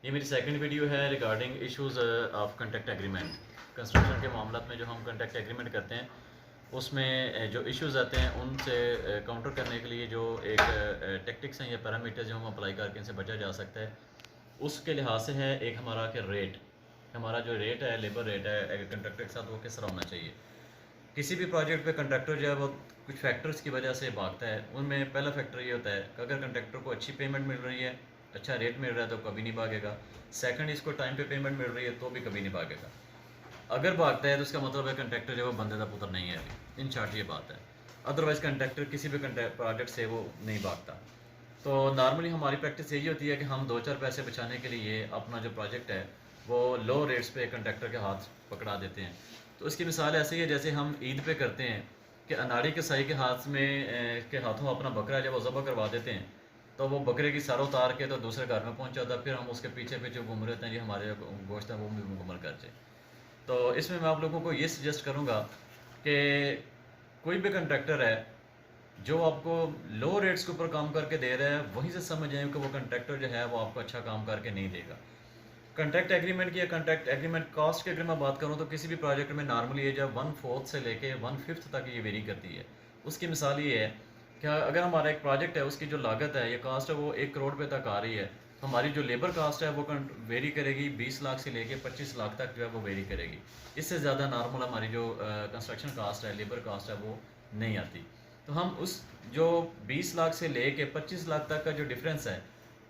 ये मेरी second video है regarding issues of contract agreement. Construction के मामला में जो हम कॉन्ट्रैक्ट एग्रीमेंट करते हैं उसमें जो इश्यूज़ आते हैं उनसे काउंटर करने के लिए जो एक टेक्टिक्स हैं या पैरामीटर जो हम अप्लाई करके इनसे बचा जा सकता है, उसके लिहाज से है एक हमारा कि रेट, हमारा जो रेट है लेबर रेट है कंट्रैक्टर के साथ वो किस तरह होना चाहिए। किसी भी प्रोजेक्ट पे कंट्रैक्टर जो है वो कुछ फैक्टर्स की वजह से भागता है। उनमें पहला फैक्टर ये होता है कि अगर कंट्रैक्टर को अच्छी पेमेंट मिल रही है, अच्छा रेट मिल रहा है तो कभी नहीं भागेगा। सेकंड, इसको टाइम पे पेमेंट मिल रही है तो भी कभी नहीं भागेगा। अगर भागता है तो उसका मतलब है कंट्रैक्टर जो है वो बंदे का पुत्र नहीं है अभी, इन शॉर्ट ये बात है। अदरवाइज़ कंट्रैक्टर किसी भी प्रोजेक्ट से वो नहीं भागता। तो नॉर्मली हमारी प्रैक्टिस यही होती है कि हम दो चार पैसे बचाने के लिए अपना जो प्रोजेक्ट है वो लो रेट्स पे कंट्रैक्टर के हाथ पकड़ा देते हैं। तो इसकी मिसाल ऐसी है जैसे हम ईद पे करते हैं कि अनाड़ी कसाई के हाथ में के हाथों अपना बकरा जब वो ज़बह करवा देते हैं तो वो बकरे की सर उतार के तो दूसरे घर में पहुंच जाता है, फिर हम उसके पीछे पीछे घूम रहे हैं जी हमारे जो गोश्त है वो भी मुकम्मल कर जाए। तो इसमें मैं आप लोगों को ये सजेस्ट करूँगा कि कोई भी कंट्रैक्टर है जो आपको लो रेट्स के ऊपर काम करके दे रहा है, वहीं से समझ जाए कि वो कंट्रैक्टर जो है वो आपको अच्छा काम करके नहीं देगा। कॉन्ट्रैक्ट एग्रीमेंट की या कॉन्ट्रैक्ट एग्रीमेंट कॉस्ट की अगर मैं बात करूँ तो किसी भी प्रोजेक्ट में नॉर्मली ये जब 1/4 से लेके 1/5 तक ये वेरी करती है। उसकी मिसाल ये है कि अगर हमारा एक प्रोजेक्ट है उसकी जो लागत है या कास्ट है वो 1 करोड़ रुपये तक आ रही है, तो हमारी जो लेबर कास्ट है वो वेरी करेगी 20 लाख से लेके 25 लाख तक जो है वो वेरी करेगी। इससे ज़्यादा नॉर्मल हमारी जो कंस्ट्रक्शन कास्ट है, लेबर कास्ट है, वो नहीं आती। तो हम उस जो 20 लाख से लेके 25 लाख तक का जो डिफरेंस है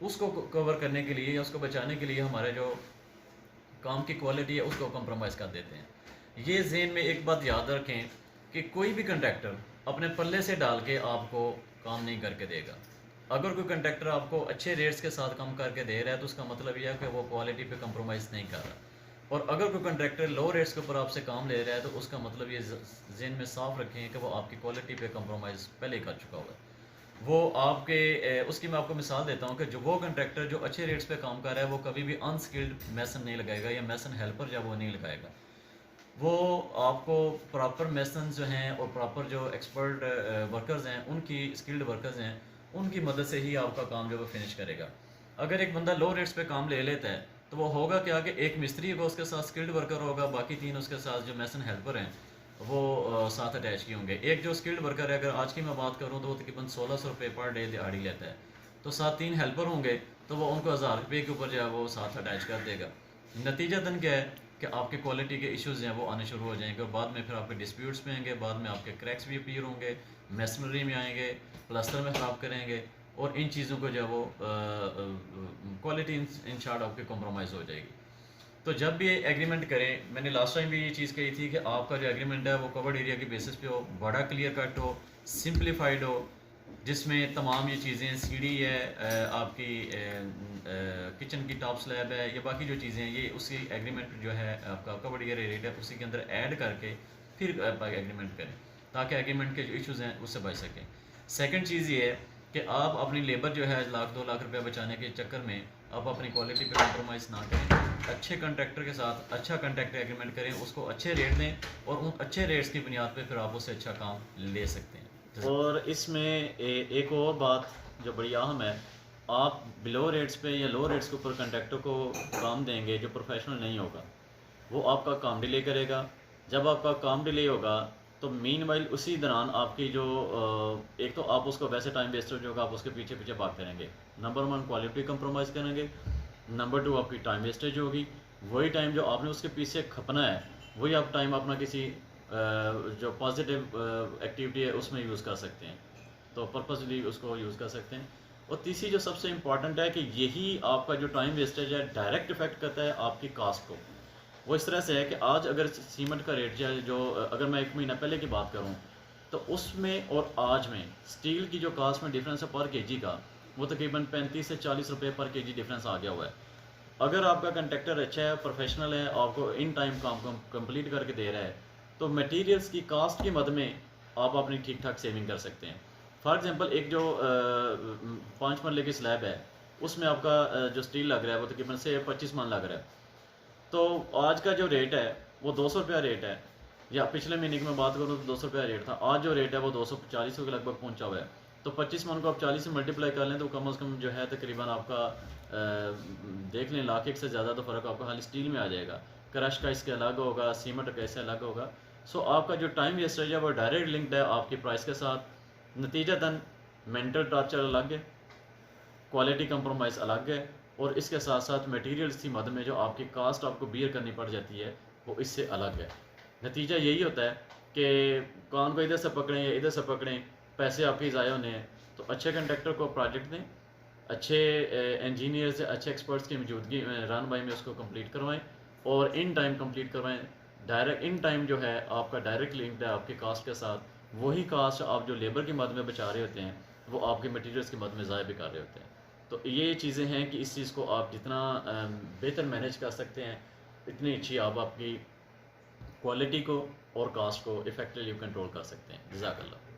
उसको कवर करने के लिए या उसको बचाने के लिए हमारे जो काम की क्वालिटी है उसको कंप्रोमाइज़ कर देते हैं। ये ज़हन में एक बात याद रखें कि कोई भी कंट्रैक्टर अपने पल्ले से डाल के आपको काम नहीं करके देगा। अगर कोई कंट्रैक्टर आपको अच्छे रेट्स के साथ काम करके दे रहा है तो उसका मतलब यह है कि वो क्वालिटी पे कंप्रोमाइज़ नहीं कर रहा। और अगर कोई कंट्रैक्टर लो रेट्स के ऊपर आपसे काम ले रहा है तो उसका मतलब ये ज़हन में साफ रखें कि वो आपकी क्वालिटी पे कंप्रोमाइज़ पहले ही कर चुका हुआ है। वो आपके उसकी मैं आपको मिसाल देता हूँ कि जो वो कंट्रैक्टर जो अच्छे रेट्स पे काम कर रहा है वो कभी भी अनस्किल्ड मैसन नहीं लगाएगा या मैसन हेल्पर जब वो नहीं लगाएगा। वो आपको प्रॉपर मैसन जो हैं और प्रॉपर जो एक्सपर्ट वर्कर्स हैं, उनकी स्किल्ड वर्कर्स हैं, उनकी मदद से ही आपका काम जो वो फिनिश करेगा। अगर एक बंदा लो रेट्स पे काम ले लेता है तो वो होगा क्या कि एक मिस्त्री होगा उसके साथ स्किल्ड वर्कर होगा, बाकी 3 उसके साथ जो मैसन हेल्पर हैं वो साथ अटैच किए होंगे। एक जो स्किल्ड वर्कर है, अगर आज की मैं बात करूँ तो वो तकरीबन 1600 रुपये पर डे दिहाड़ी लेता है। तो साथ 3 हेल्पर होंगे तो वो उनको 1000 रुपये के ऊपर जो है वो साथ अटैच कर देगा। नतीजतन क्या है कि आपके क्वालिटी के इश्यूज़ हैं वो आने शुरू हो जाएंगे और बाद में फिर आपके डिस्प्यूट्स में आएंगे, बाद में आपके क्रैक्स भी अपीयर होंगे, मेसनरी में आएंगे, प्लास्टर में ख़राब करेंगे और इन चीज़ों को जो है वो क्वालिटी इन शार्ट आपकी कॉम्प्रोमाइज़ हो जाएगी। तो जब भी एग्रीमेंट करें, मैंने लास्ट टाइम भी ये चीज़ कही थी कि आपका जो एग्रीमेंट है वो कवर्ड एरिया की बेसिस पे हो, बड़ा क्लियर कट हो, सिंप्लीफाइड हो, जिसमें तमाम ये चीज़ें सीढ़ी है, आपकी किचन की टॉप स्लैब है, या बाकी जो चीज़ें हैं ये उसी एग्रीमेंट जो है आपका कवर्ड एरिया रेट है उसी के अंदर ऐड करके फिर आप एग्रीमेंट करें ताकि एग्रीमेंट के जो इश्यूज़ हैं उससे बच सकें। सेकंड चीज़ ये है कि आप अपनी लेबर जो है 1 लाख 2 लाख रुपया बचाने के चक्कर में आप अपनी क्वालिटी पे कॉम्प्रोमाइज़ ना करें। अच्छे कॉन्ट्रैक्टर के साथ अच्छा कॉन्ट्रैक्ट एग्रीमेंट करें, उसको अच्छे रेट दें और उन अच्छे रेट्स की बुनियाद पे फिर आप उससे अच्छा काम ले सकते हैं। और इसमें एक और बात जो बड़ी अहम है, आप बिलो रेट्स पे या लो रेट्स के ऊपर कॉन्ट्रैक्टर को काम देंगे जो प्रोफेशनल नहीं होगा, वो आपका काम डिले करेगा। जब आपका काम डिले होगा तो मीनवाइल उसी दौरान आपकी जो एक तो आप उसको वैसे टाइम वेस्टर जो होगा आप उसके पीछे पीछे भागते रहेंगे। नंबर 1 क्वालिटी कंप्रोमाइज़ करेंगे, नंबर 2 आपकी टाइम वेस्टेज होगी। वही टाइम जो आपने उसके पीछे खपना है वही आप टाइम अपना किसी जो पॉजिटिव एक्टिविटी है उसमें यूज़ कर सकते हैं, तो पर्पसली उसको यूज़ कर सकते हैं। और तीसरी जो सबसे इम्पॉर्टेंट है कि यही आपका जो टाइम वेस्टेज है डायरेक्ट इफेक्ट करता है आपकी कास्ट को। वो इस तरह से है कि आज अगर सीमेंट का रेट जो अगर मैं 1 महीना पहले की बात करूं तो उसमें और आज में स्टील की जो कास्ट में डिफरेंस है पर केजी का, वो तकरीबन 35 से 40 रुपये पर केजी डिफरेंस आ गया हुआ है। अगर आपका कंट्रैक्टर अच्छा है, प्रोफेशनल है, आपको इन टाइम काम कंप्लीट करके दे रहा है, तो मटेरियल्स की कास्ट की मद में आप अपनी ठीक ठाक सेविंग कर सकते हैं। फॉर एग्जांपल एक जो 5 मरले की स्लैब है उसमें आपका जो स्टील लग रहा है वो तकरीबन से 25 मन लग रहा है। तो आज का जो रेट है वो 200 रुपया रेट है, या पिछले महीने की मैं बात करूँ तो 200 रुपया रेट था। आज जो रेट है वो 240 के लगभग पहुंचा हुआ है। तो 25 मन को आप 40 से मल्टीप्लाई कर लें तो कम से कम जो है तकरीबन आपका देख लें लाख एक से ज़्यादा तो फ़र्क आपका खाली स्टील में आ जाएगा। क्रश का इसके अलग होगा, सीमेंट का इससे अलग होगा। सो आपका जो टाइम वेस्टेज है वो डायरेक्ट लिंक्ड है आपकी प्राइस के साथ। नतीजतन मेंटल टॉर्चर अलग है, क्वालिटी कंप्रोमाइज़ अलग है, और इसके साथ साथ मटेरियल्स की मद में जो आपकी कास्ट आपको बियर करनी पड़ जाती है वो इससे अलग है। नतीजा यही होता है कि कान को इधर से पकड़ें या इधर से पकड़ें, पैसे आपके ज़ाया होने हैं। तो अच्छे कंट्रैक्टर को प्रोजेक्ट दें, अच्छे इंजीनियर से अच्छे एक्सपर्ट्स की मौजूदगी रहनुमाई में उसको कंप्लीट करवाएं और इन टाइम कंप्लीट करवाएं। डायरेक्ट इन टाइम जो है आपका डायरेक्ट लिंक्ड है आपके कास्ट के साथ, वही कास्ट आप जो लेबर की मद में बचा रहे होते हैं वो आपके मटीरियल्स की मद में ज़ाया भी कर रहे होते हैं। तो ये चीज़ें हैं कि इस चीज़ को आप जितना बेहतर मैनेज कर सकते हैं इतनी अच्छी आप आपकी क्वालिटी को और कास्ट को इफेक्टिवली कंट्रोल कर सकते हैं। जज़ाकल्लाह।